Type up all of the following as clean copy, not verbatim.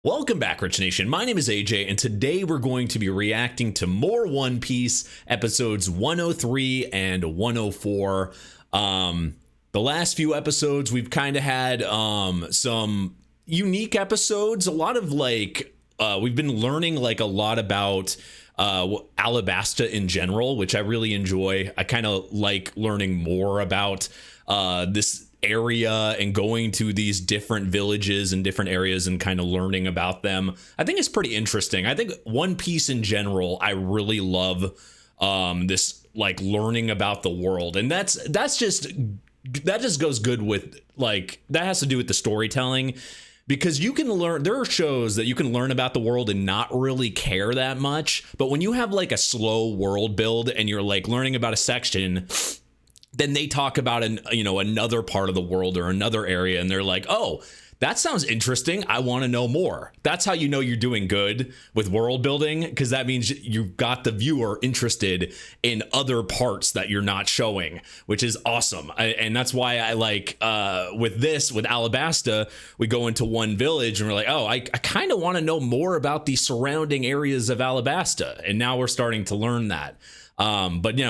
Welcome back, Rich Nation. My name is AJ, and today we're going to be reacting to more One Piece episodes 103 and 104. The last few episodes, we've kind of had some unique episodes. A lot of we've been learning a lot about Alabasta in general, which I really enjoy. I kind of like learning more about this area and going to these different villages and different areas and kind of learning about them. I think it's pretty interesting. I think One Piece in general, I really love this learning about the world, and that just goes good with that has to do with the storytelling, because you can learn, there are shows that you can learn about the world and not really care that much, but when you have a slow world build and you're learning about a section, then they talk about another part of the world or another area, and they're like, oh, that sounds interesting, I want to know more. That's how you know you're doing good with world building, because that means you've got the viewer interested in other parts that you're not showing, which is awesome. And that's why I with Alabasta, we go into one village and we're like, oh, I kind of want to know more about the surrounding areas of Alabasta, and now we're starting to learn that. But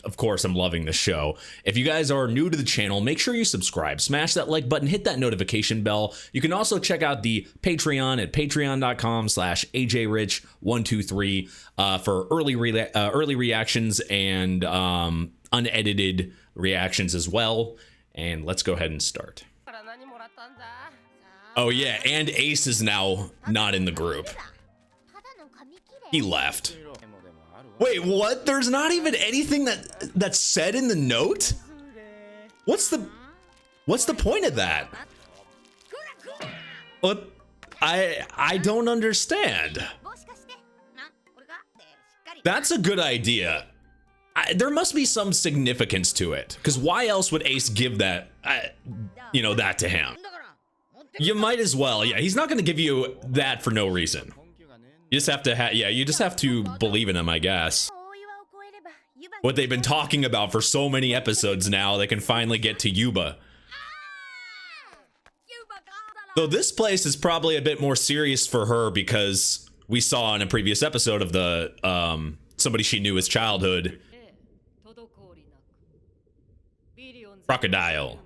of course, I'm loving this show. If you guys are new to the channel, make sure you subscribe, smash that like button, hit that notification bell. You can also check out the Patreon at patreon.com/ajrich123 for early reactions and unedited reactions as well. And let's go ahead and start. Oh yeah, and Ace is now not in the group. He left. Wait, what? There's not even anything that's said in the note? What's the point of that? What? I don't understand. That's a good idea. There must be some significance to it, because why else would Ace give that, that to him? You might as well. Yeah, he's not going to give you that for no reason. You just have to you just have to believe in him, I guess. What they've been talking about for so many episodes now, they can finally get to Yuba. Though this place is probably a bit more serious for her, because we saw in a previous episode of the somebody she knew as childhood. Crocodile.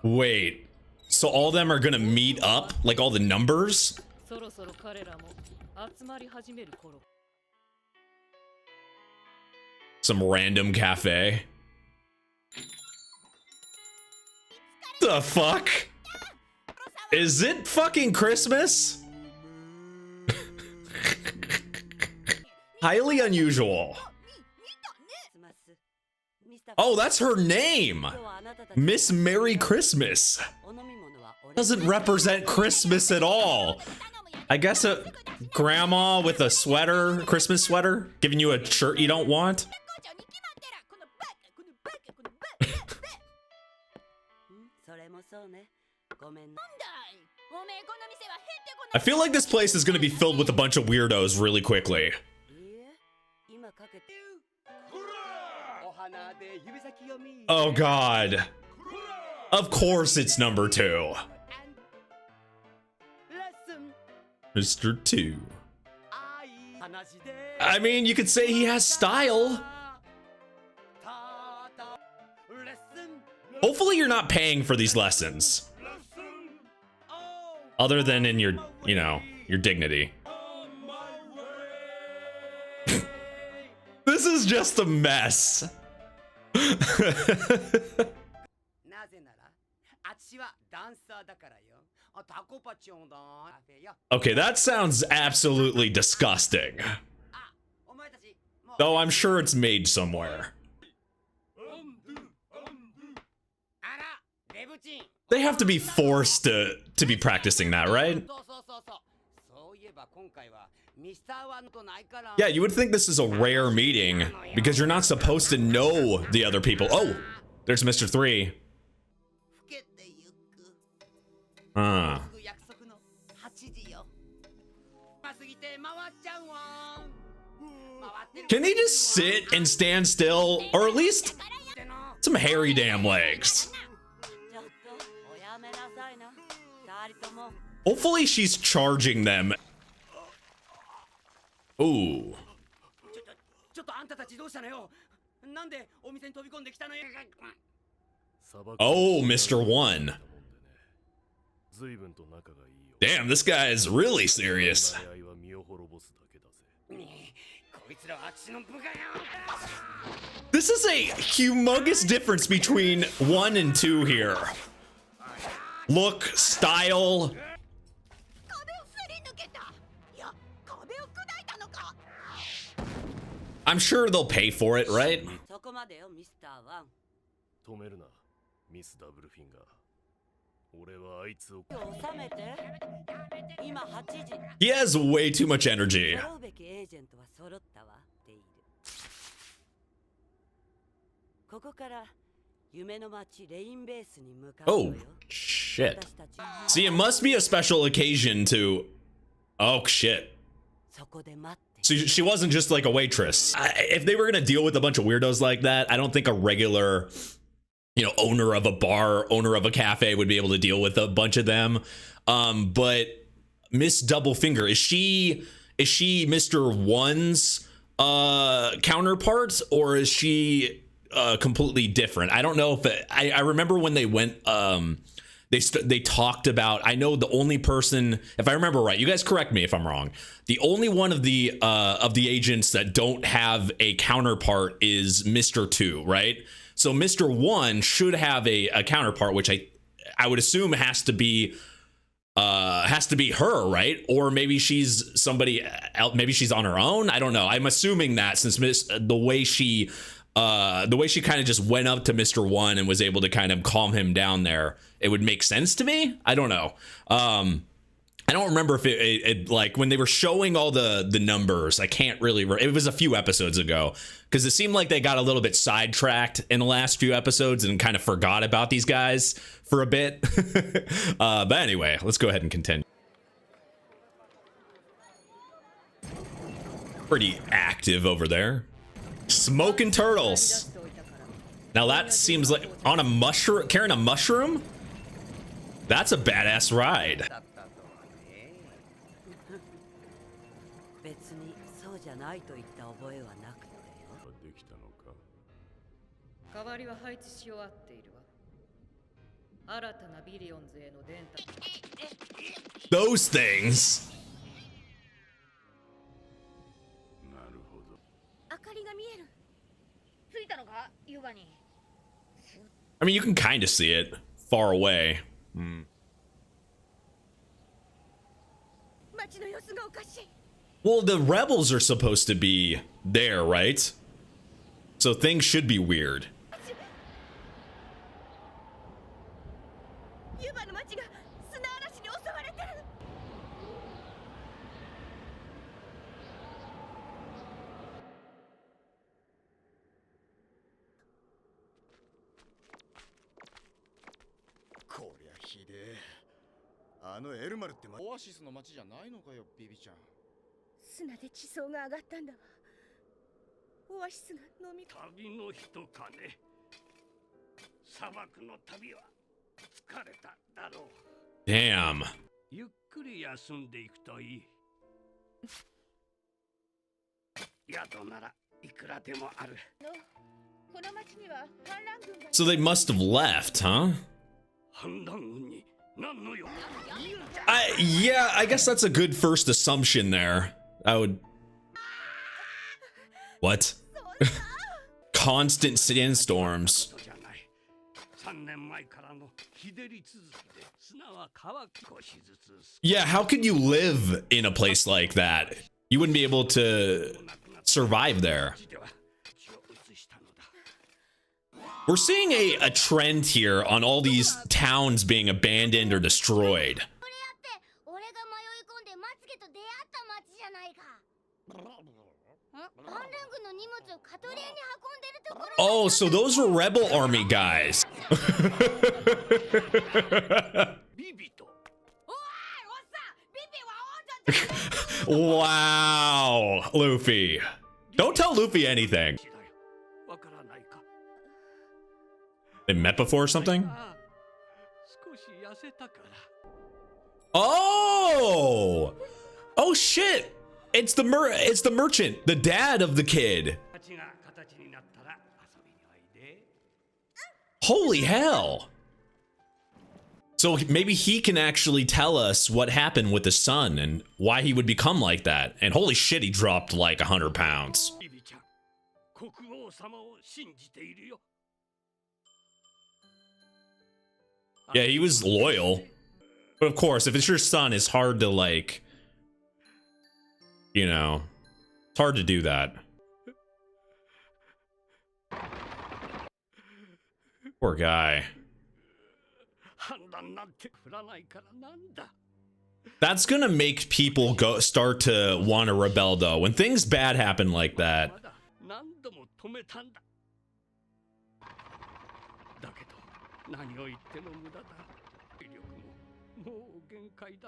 Wait, so all of them are gonna meet up, all the numbers? Some random cafe. The fuck? Is it fucking Christmas? Highly unusual. Oh, that's her name. Miss Merry Christmas. Doesn't represent Christmas at all. I guess a grandma with a sweater, Christmas sweater, giving you a shirt you don't want. I feel like this place is going to be filled with a bunch of weirdos really quickly. Oh god. Of course it's number 2. Mr. 2. I mean, you could say he has style. Hopefully you're not paying for these lessons. Other than in your, your dignity. This is just a mess. Okay, that sounds absolutely disgusting. Though I'm sure it's made somewhere. They have to be forced to be practicing that, right? Yeah, you would think this is a rare meeting, because you're not supposed to know the other people. Oh, there's Mr. 3. Can they just sit and stand still? Or at least some hairy damn legs. Hopefully she's charging them. Ooh. Oh, Mr. One. Damn, this guy is really serious. This is a humongous difference between 1 and 2 here. Look, style. I'm sure they'll pay for it, right? He has way too much energy. Oh, shit. See, it must be a special occasion to... Oh, shit. So she wasn't just like a waitress. If they were going to deal with a bunch of weirdos like that, I don't think a regular, you know, owner of a bar, owner of a cafe would be able to deal with a bunch of them. But Miss Doublefinger, is she Mr. One's counterpart, or is she completely different? I don't know if I remember when they went they talked about, I know the only person, if I remember right, you guys correct me if I'm wrong, the only one of the agents that don't have a counterpart is Mr. 2, right? So Mr. 1 should have a counterpart, which I would assume has to be her, right? Or maybe she's somebody else, maybe she's on her own. I don't know. I'm assuming that since the way she kind of just went up to Mr. 1 and was able to kind of calm him down there, it would make sense to me. I don't know. I don't remember if it like when they were showing all the numbers. I can't really. It was a few episodes ago because it seemed like they got a little bit sidetracked in the last few episodes and kind of forgot about these guys for a bit. But anyway, let's go ahead and continue. Pretty active over there. Smoking turtles. Now that seems like on a mushroom, carrying a mushroom. That's a badass ride. Those things. I mean, you can kind of see it far away. Well, the rebels are supposed to be there, right? So things should be weird. Damn. So they must have left, huh? Yeah, I guess that's a good first assumption there. I would... What? Constant sandstorms. Yeah, how could you live in a place like that? You wouldn't be able to survive there. We're seeing a trend here on all these towns being abandoned or destroyed. Oh, so those were rebel army guys. Wow, Luffy. Don't tell Luffy anything. They met before or something? Oh! Oh shit! It's the merchant, the dad of the kid. Holy hell! So maybe he can actually tell us what happened with the son and why he would become like that. And holy shit, he dropped like 100 pounds. Yeah, he was loyal. But of course, if it's your son, it's hard to like, you know, it's hard to do that. Poor guy. That's gonna make people start to want to rebel though. When things bad happen like that.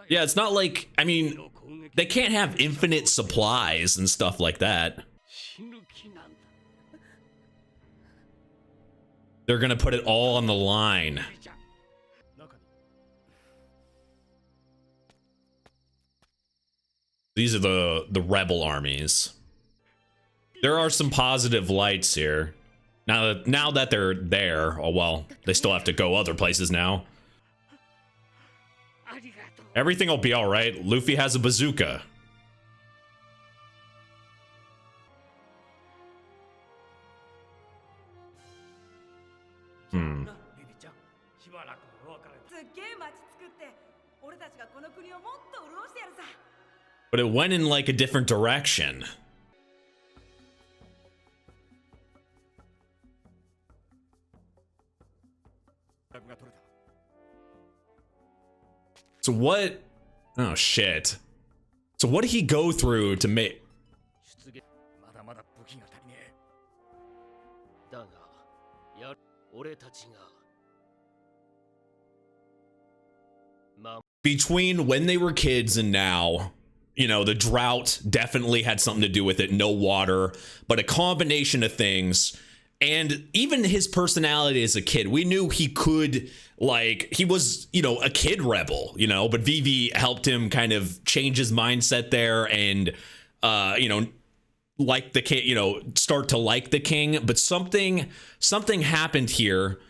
Yeah, it's not like, I mean, they can't have infinite supplies and stuff like that. They're gonna put it all on the line. These are the rebel armies. There are some positive lights here. Now that they're there, oh well, they still have to go other places now. Everything will be all right. Luffy has a bazooka. But it went in like a different direction. So what? Oh shit. So what did he go through to make? Between when they were kids and now, you know, the drought definitely had something to do with it. No water, but a combination of things. And even his personality as a kid, we knew he could, like, he was, you know, a kid rebel, you know, but Vivi helped him kind of change his mindset there and, you know, like the king, you know, start to like the king. But something happened here.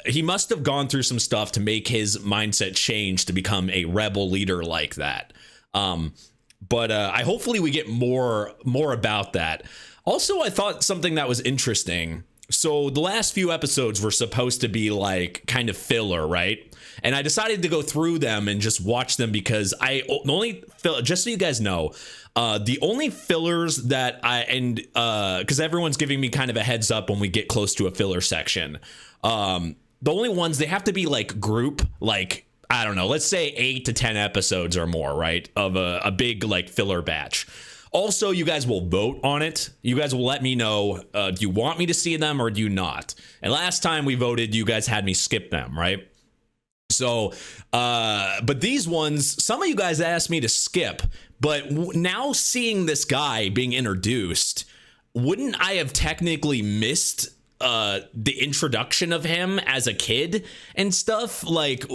He must have gone through some stuff to make his mindset change to become a rebel leader like that. But I hopefully we get more about that. Also, I thought something that was interesting. So the last few episodes were supposed to be like kind of filler, right? And I decided to go through them and just watch them because just so you guys know, the only fillers that because everyone's giving me kind of a heads up when we get close to a filler section. The only ones, they have to be like group, like, I don't know, let's say 8 to 10 episodes or more, right? Of a big like filler batch. Also, you guys will vote on it. You guys will let me know, do you want me to see them or do you not? And last time we voted, you guys had me skip them, right? So, but these ones, some of you guys asked me to skip, but now seeing this guy being introduced, wouldn't I have technically missed the introduction of him as a kid and stuff? Like,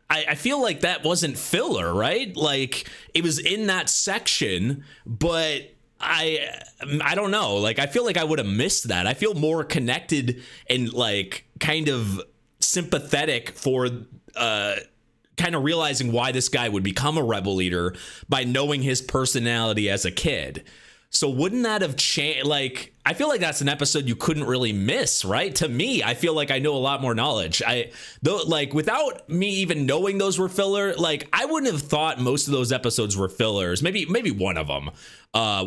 I feel like that wasn't filler, right? Like, it was in that section, but I don't know. Like, I feel like I would have missed that. I feel more connected and like kind of sympathetic for kind of realizing why this guy would become a rebel leader by knowing his personality as a kid. So wouldn't that have changed? Like, I feel like that's an episode you couldn't really miss, right? To me, I feel like I know a lot more knowledge. Like, without me even knowing those were filler, like, I wouldn't have thought most of those episodes were fillers. Maybe one of them,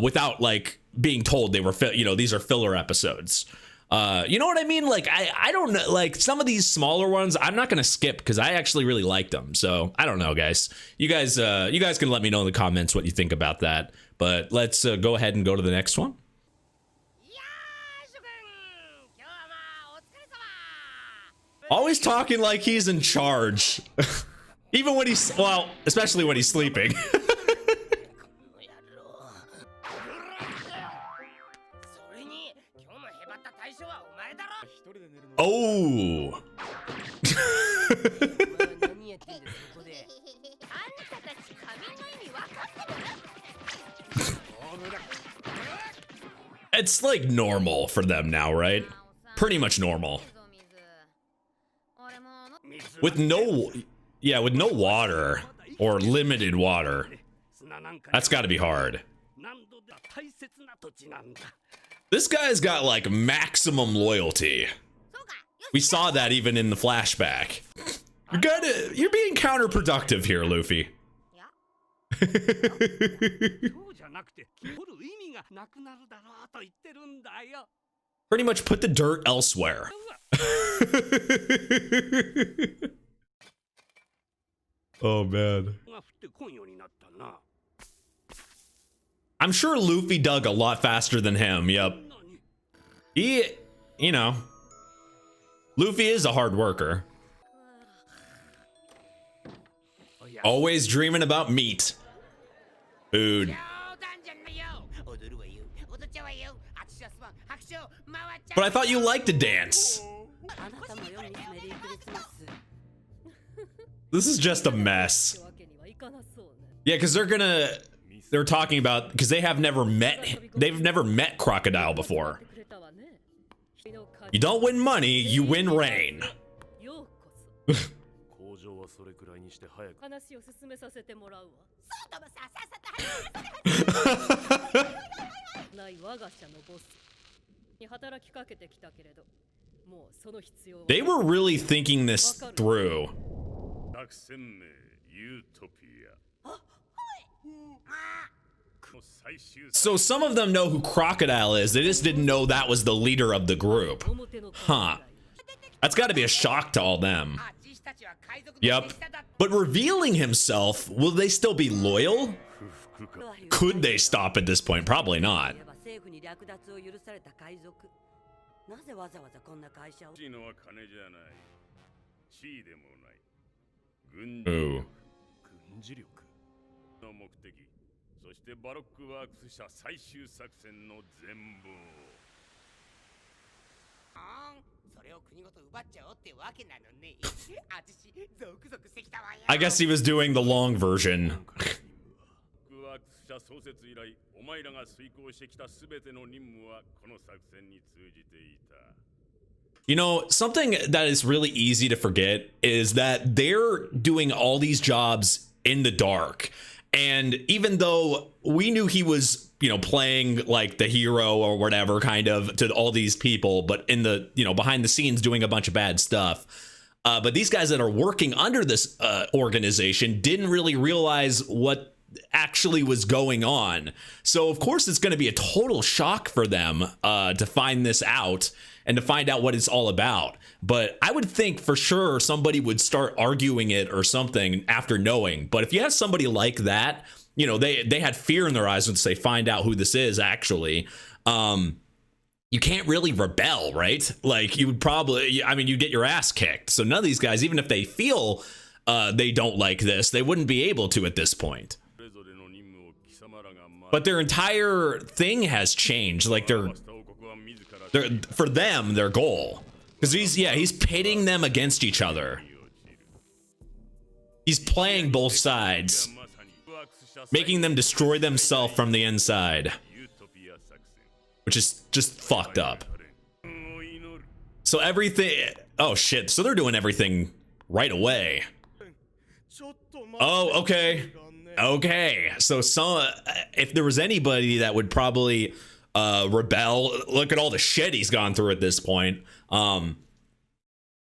without like being told they were, these are filler episodes. You know what I mean? Like, I don't know, like some of these smaller ones, I'm not going to skip because I actually really liked them. So I don't know, guys. You guys can let me know in the comments what you think about that. But let's go ahead and go to the next one. Always talking like he's in charge. Even when he's, well, especially when he's sleeping. Oh. It's like normal for them now, right? Pretty much normal. With no water or limited water. That's got to be hard. This guy's got like maximum loyalty. We saw that even in the flashback. You're being counterproductive here, Luffy. Pretty much put the dirt elsewhere. Oh man. I'm sure Luffy dug a lot faster than him. Yep. You know, Luffy is a hard worker. Always dreaming about meat. Food. But I thought you liked to dance. This is just a mess. Yeah, because they're talking about, because they've never met Crocodile before. You don't win money, you win rain. They were really thinking this through. So some of them know who Crocodile is. They just didn't know that was the leader of the group. Huh. That's got to be a shock to all them. Yep. But revealing himself, will they still be loyal? Could they stop at this point? Probably not. Ooh. I guess he was doing the long version. You know, something that is really easy to forget is that they're doing all these jobs in the dark. And even though we knew he was, you know, playing like the hero or whatever kind of to all these people, but in the, you know, behind the scenes doing a bunch of bad stuff. But these guys that are working under this organization didn't really realize what actually was going on. So, of course, it's going to be a total shock for them to find this out and to find out what it's all about. But I would think for sure somebody would start arguing it or something after knowing. But if you have somebody like that, you know, they had fear in their eyes once they find out who this is actually. You can't really rebel, right? Like you would probably, I mean, you get your ass kicked. So none of these guys, even if they feel they don't like this, they wouldn't be able to at this point. But their entire thing has changed. Like they're for them, their goal. Because he's pitting them against each other. He's playing both sides, making them destroy themselves from the inside, which is just fucked up. So everything, oh shit, so they're doing everything right away. Oh, okay. Okay, so if there was anybody that would probably rebel, look at all the shit he's gone through at this point.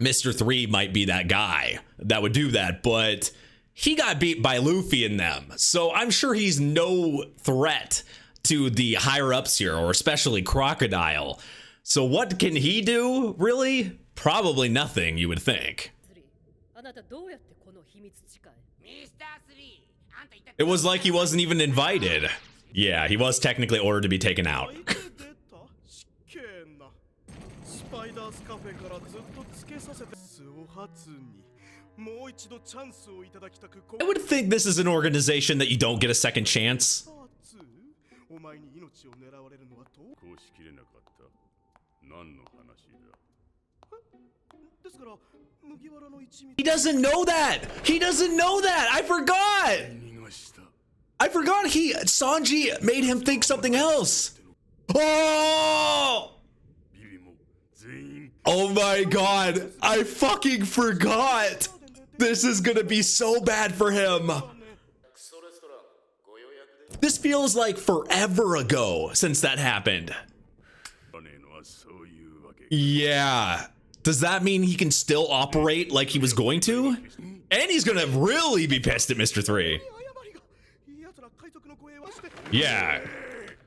Mr. 3 might be that guy that would do that, but he got beat by Luffy and them. So I'm sure he's no threat to the higher ups here, or especially Crocodile. So what can he do, really? Probably nothing, you would think. It was like he wasn't even invited. Yeah, he was technically ordered to be taken out. I would think this is an organization that you don't get a second chance. He doesn't know that. He doesn't know that. I forgot. Sanji made him think something else. Oh! Oh my god. I fucking forgot. This is gonna be so bad for him. This feels like forever ago since that happened. Yeah. Does that mean he can still operate like he was going to? And he's gonna really be pissed at Mr. 3. Yeah.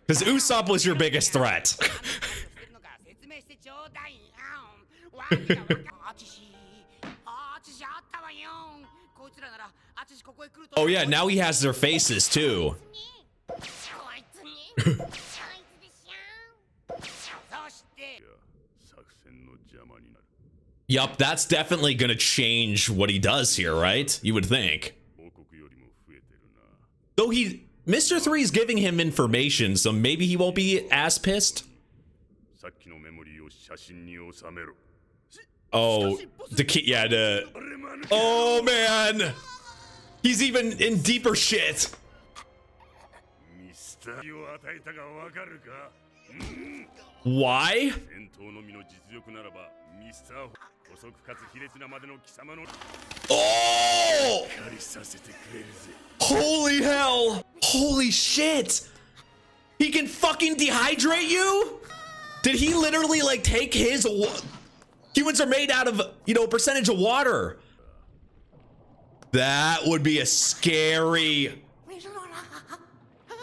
Because Usopp was your biggest threat. Oh yeah, now he has their faces too. Yup, that's definitely gonna change what he does here, right? You would think. Though Mr. 3 is giving him information, so maybe he won't be as pissed. Oh, oh man! He's even in deeper shit. Why? Oh! Holy hell! Holy shit! He can fucking dehydrate you? Did he literally like take his... Humans are made out of, you know, a percentage of water. That would be a scary...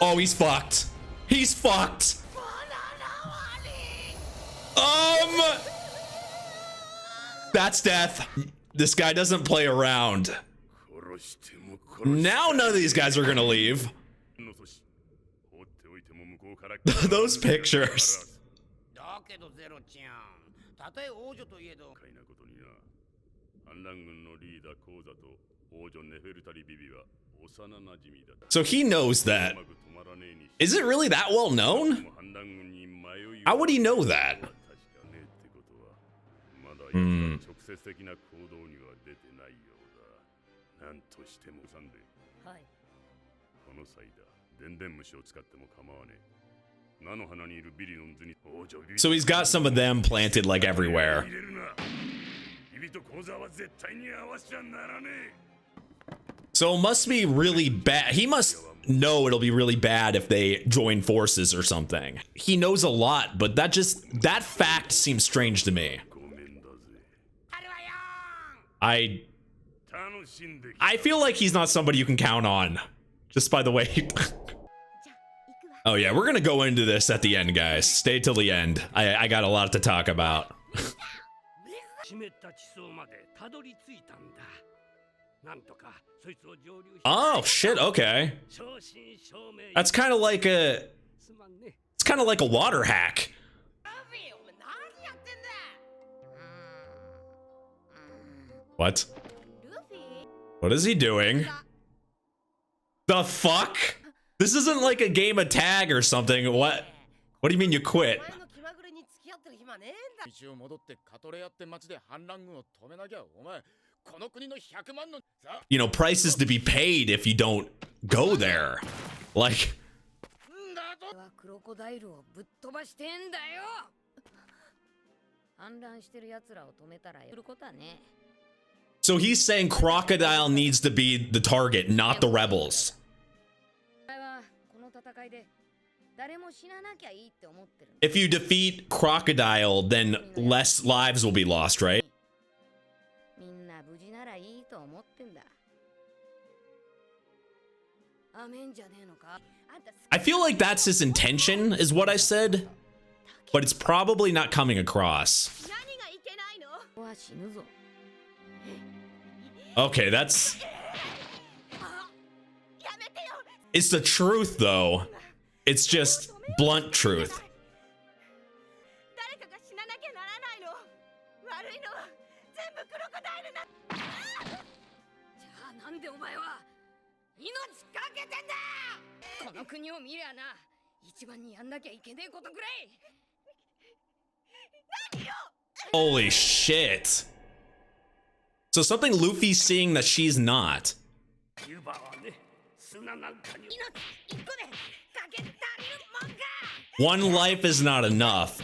Oh, he's fucked. He's fucked. That's death. This guy doesn't play around. Now none of these guys are gonna leave. Those pictures. So he knows that. Is it really that well known? How would he know that? So he's got some of them planted like everywhere. So it must be really bad. He must know it'll be really bad if they join forces or something. He knows a lot, but that fact seems strange to me. I feel like he's not somebody you can count on, just by the way. Oh yeah, we're gonna go into this at the end, guys. Stay till the end. I got a lot to talk about. Oh shit, okay. That's kind of like a... It's kind of like a water hack. What? What is he doing? The fuck? This isn't like a game of tag or something. What do you mean you quit? You know, prices to be paid if you don't go there. Like... So he's saying Crocodile needs to be the target, not the rebels. If you defeat Crocodile, then less lives will be lost, right? I feel like that's his intention, is what I said, but it's probably not coming across. Okay, that's... It's the truth, though. It's just blunt truth. Holy shit. So something Luffy's seeing that she's not. One life is not enough.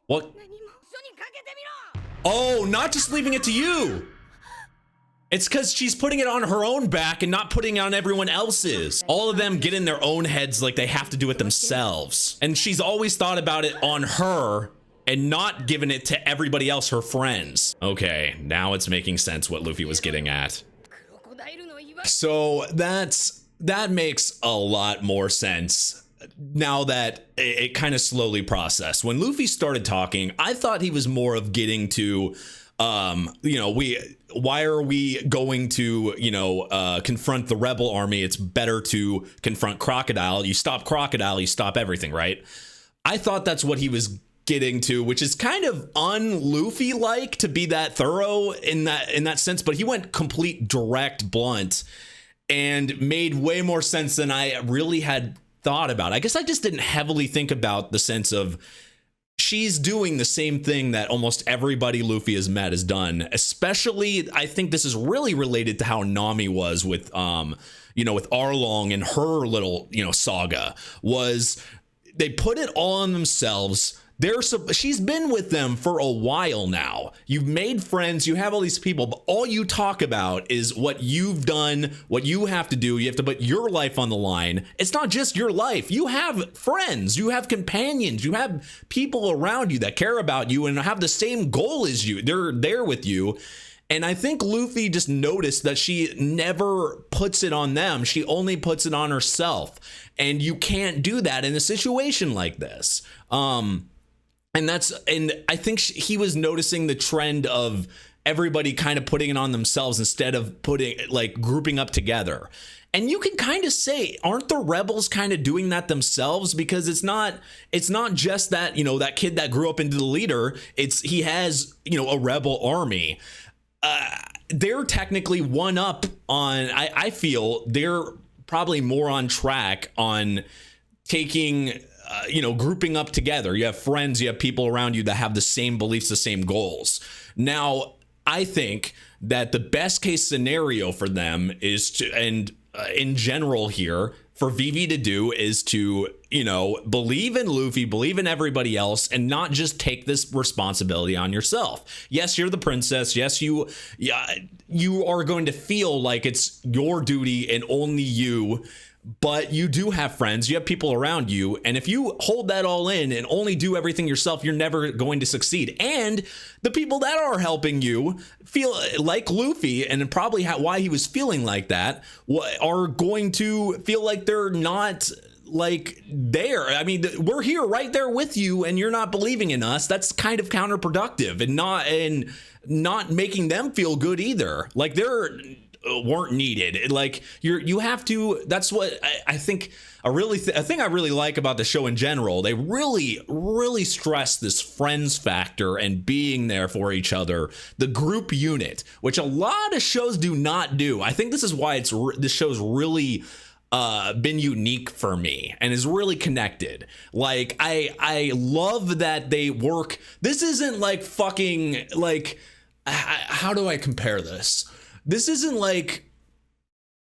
What? Oh, not just leaving it to you. It's because she's putting it on her own back and not putting it on everyone else's. All of them get in their own heads like they have to do it themselves. And she's always thought about it on her and not giving it to everybody else, her friends. Okay, now it's making sense what Luffy was getting at. So that makes a lot more sense now that it kind of slowly processed. When Luffy started talking, I thought he was more of getting to, why are we going to, confront the rebel army? It's better to confront Crocodile. You stop Crocodile, you stop everything, right? I thought that's what he was getting to, which is kind of un-Luffy like to be that thorough in that sense, but he went complete direct, blunt, and made way more sense than I really had thought about. I guess I just didn't heavily think about the sense of she's doing the same thing that almost everybody Luffy has met has done. Especially, I think this is really related to how Nami was with, with Arlong and her little, saga, was they put it all on themselves. She's been with them for a while now. You've made friends, you have all these people, but all you talk about is what you've done, what you have to do. You have to put your life on the line. It's not just your life. You have friends, you have companions, you have people around you that care about you and have the same goal as you. They're there with you. And I think Luffy just noticed that she never puts it on them. She only puts it on herself. And you can't do that in a situation like this. And I think he was noticing the trend of everybody kind of putting it on themselves instead of grouping up together. And you can kind of say, aren't the rebels kind of doing that themselves? Because it's not just that, that kid that grew up into the leader. He has, a rebel army. They're technically one up on, I feel they're probably more on track on taking, grouping up together. You have friends, you have people around you that have the same beliefs, the same goals. Now, I think that the best case scenario for them is to, and in general here, for Vivi to do is to, believe in Luffy, believe in everybody else, and not just take this responsibility on yourself. Yes, you're the princess. Yes, you are going to feel like it's your duty and only you. But you do have friends, you have people around you, and if you hold that all in and only do everything yourself, you're never going to succeed. And the people that are helping you feel like Luffy, and probably why he was feeling like that, are going to feel like they're not there. I mean, we're here right there with you, and you're not believing in us. That's kind of counterproductive, and not making them feel good either. Like they're weren't needed. Like you have to. That's what I think. A thing I really like about the show in general. They really stress this friends factor and being there for each other. The group unit, which a lot of shows do not do. I think this is why this show's really been unique for me and is really connected. Like I love that they work. This isn't like fucking like. How do I compare this? This isn't like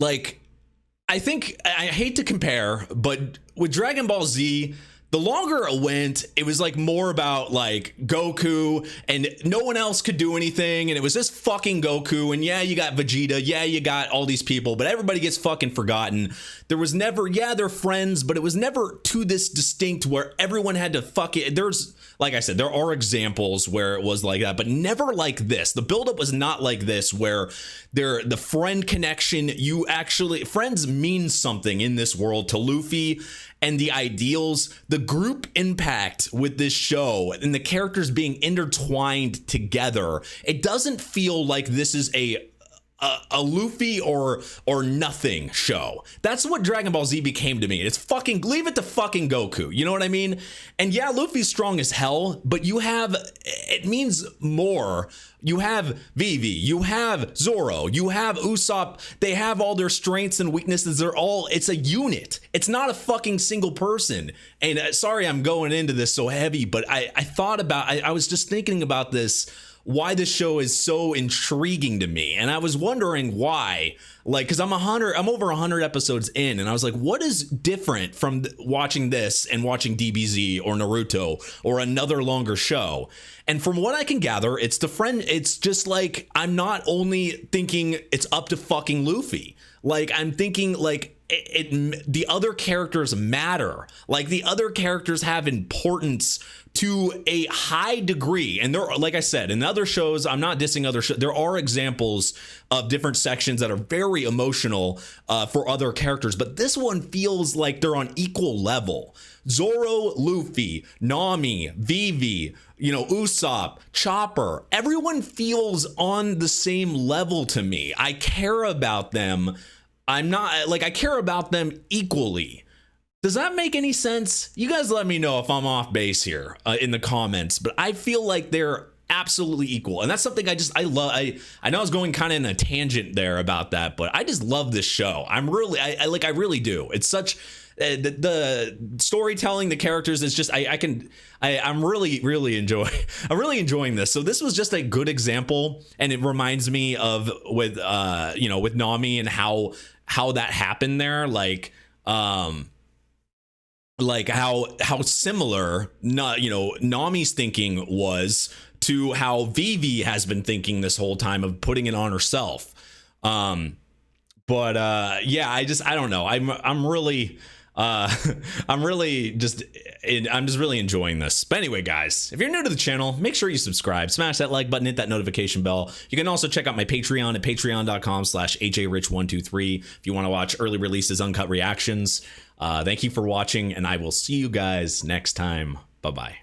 I think I hate to compare, but with Dragon Ball Z, the longer it went, it was like more about like Goku and no one else could do anything. And it was just fucking Goku. And yeah, you got Vegeta. Yeah, you got all these people, but everybody gets fucking forgotten. There was never, they're friends, but it was never to this distinct where everyone had to fuck it. There's, like I said, there are examples where it was like that, but never like this. The buildup was not like this, where the friend connection, friends mean something in this world to Luffy and the ideals, the group impact with this show and the characters being intertwined together. It doesn't feel like this is a a Luffy or nothing show. That's what Dragon Ball Z became to me. It's fucking leave it to fucking Goku. You know what I mean? And yeah, Luffy's strong as hell, but it means more. You have Vivi, you have Zoro, you have Usopp. They have all their strengths and weaknesses. It's a unit. It's not a fucking single person. And sorry, I'm going into this so heavy, but I was just thinking about this, why this show is so intriguing to me. And I was wondering why, like, because I'm over 100 episodes in, and I was like, what is different from watching this and watching DBZ or Naruto or another longer show? And from what I can gather, it's just like, I'm not only thinking it's up to fucking Luffy. Like, I'm thinking like the other characters matter. Like, the other characters have importance to a high degree. And there, like I said, in other shows, I'm not dissing other shows, there are examples of different sections that are very emotional for other characters, but this one feels like they're on equal level. Zoro, Luffy, Nami, Vivi, Usopp, Chopper, everyone feels on the same level to me. I care about them. I care about them equally. Does that make any sense? You guys let me know if I'm off base here in the comments, but I feel like they're absolutely equal. And that's something I love. I know I was going kind of in a tangent there about that, but I just love this show. I really do. It's such the storytelling, the characters, it's just I'm really enjoying this. So this was just a good example, and it reminds me of with Nami and how that happened there, like how similar Nami's thinking was to how Vivi has been thinking this whole time of putting it on herself. Yeah, I don't know. I'm just really enjoying this. But anyway, guys, if you're new to the channel, make sure you subscribe, smash that like button, hit that notification bell. You can also check out my Patreon at patreon.com/ajrich123 if you want to watch early releases, uncut reactions. Thank you for watching, and I will see you guys next time. Bye-bye.